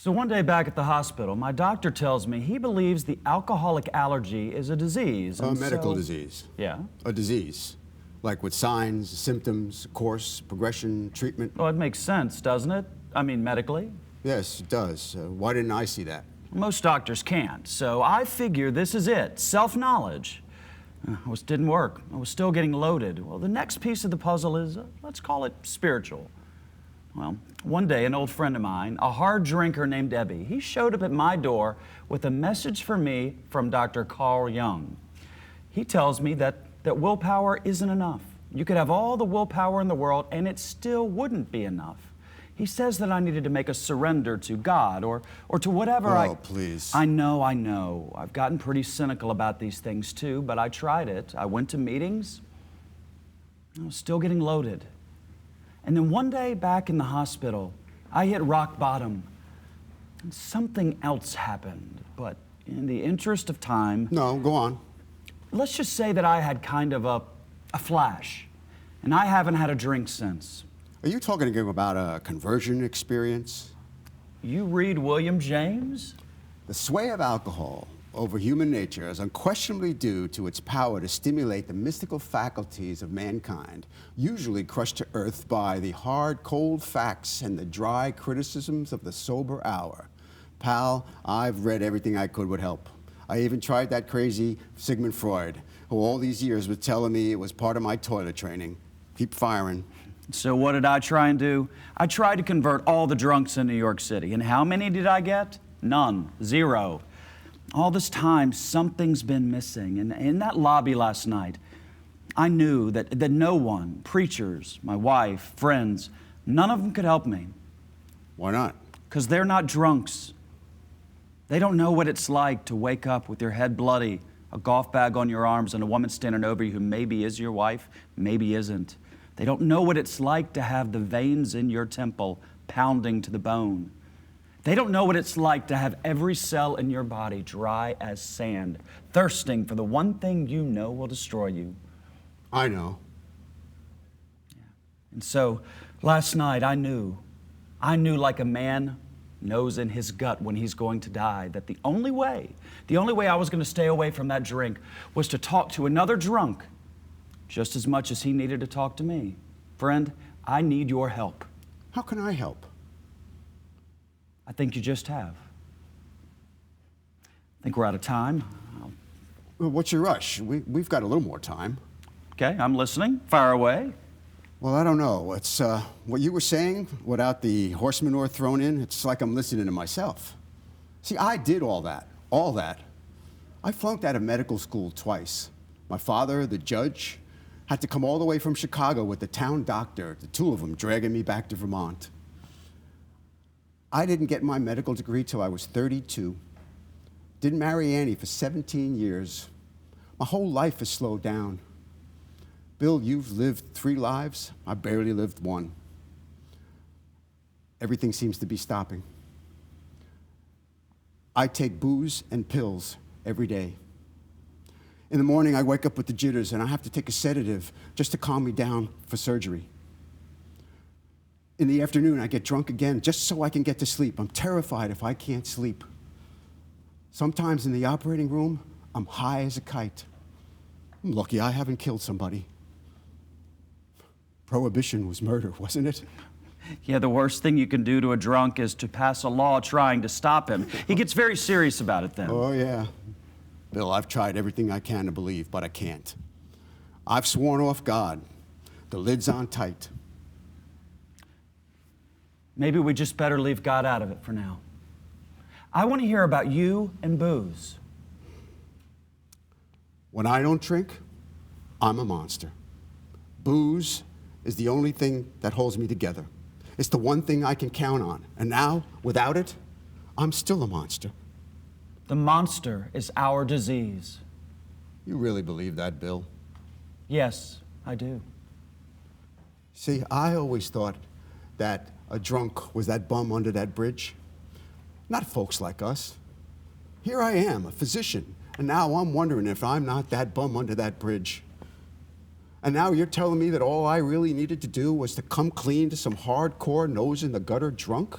So one day back at the hospital, my doctor tells me he believes the alcoholic allergy is a disease. A medical disease. Yeah? A disease. Like with signs, symptoms, course, progression, treatment. Well, it makes sense, doesn't it? I mean, medically. Yes, it does. Why didn't I see that? Most doctors can't, so I figure this is it, self-knowledge. Didn't work. I was still getting loaded. Well, the next piece of the puzzle is, let's call it spiritual. Well, one day, an old friend of mine, a hard drinker named Debbie, he showed up at my door with a message for me from Dr. Carl Jung. He tells me that willpower isn't enough. You could have all the willpower in the world and it still wouldn't be enough. He says that I needed to make a surrender to God or to whatever Oh, please. I know. I've gotten pretty cynical about these things too, but I tried it. I went to meetings. I was still getting loaded. And then one day back in the hospital, I hit rock bottom. And something else happened. But in the interest of time... No, go on. Let's just say that I had kind of a flash. And I haven't had a drink since. Are you talking again about a conversion experience? You read William James? The sway of alcohol over human nature is unquestionably due to its power to stimulate the mystical faculties of mankind, usually crushed to earth by the hard, cold facts and the dry criticisms of the sober hour. Pal, I've read everything I could would help. I even tried that crazy Sigmund Freud, who all these years was telling me it was part of my toilet training. Keep firing. So what did I try and do? I tried to convert all the drunks in New York City. And how many did I get? None. Zero. All this time, something's been missing. And in that lobby last night, I knew that no one, preachers, my wife, friends, none of them could help me. Why not? Because they're not drunks. They don't know what it's like to wake up with your head bloody, a golf bag on your arms, and a woman standing over you who maybe is your wife, maybe isn't. They don't know what it's like to have the veins in your temple pounding to the bone. They don't know what it's like to have every cell in your body dry as sand, thirsting for the one thing you know will destroy you. I know. Yeah. And so last night I knew like a man knows in his gut when he's going to die, that the only way I was going to stay away from that drink was to talk to another drunk just as much as he needed to talk to me. Friend, I need your help. How can I help? I think you just have. I think we're out of time. Well, what's your rush? We've got a little more time. Okay, I'm listening. Fire away. Well, I don't know. It's what you were saying without the horse manure thrown in. It's like I'm listening to myself. See, I did all that. I flunked out of medical school twice. My father, the judge, had to come all the way from Chicago with the town doctor, the two of them dragging me back to Vermont. I didn't get my medical degree till I was 32. Didn't marry Annie for 17 years. My whole life has slowed down. Bill, you've lived 3 lives. I barely lived 1. Everything seems to be stopping. I take booze and pills every day. In the morning, I wake up with the jitters, and I have to take a sedative just to calm me down for surgery. In the afternoon, I get drunk again just so I can get to sleep. I'm terrified if I can't sleep. Sometimes in the operating room, I'm high as a kite. I'm lucky I haven't killed somebody. Prohibition was murder, wasn't it? Yeah, the worst thing you can do to a drunk is to pass a law trying to stop him. He gets very serious about it then. Oh, yeah. Bill, I've tried everything I can to believe, but I can't. I've sworn off God. The lid's on tight. Maybe we just better leave God out of it for now. I want to hear about you and booze. When I don't drink, I'm a monster. Booze is the only thing that holds me together. It's the one thing I can count on. And now, without it, I'm still a monster. The monster is our disease. You really believe that, Bill? Yes, I do. See, I always thought that a drunk was that bum under that bridge. Not folks like us. Here I am, a physician, and now I'm wondering if I'm not that bum under that bridge. And now you're telling me that all I really needed to do was to come clean to some hardcore nose in the gutter drunk?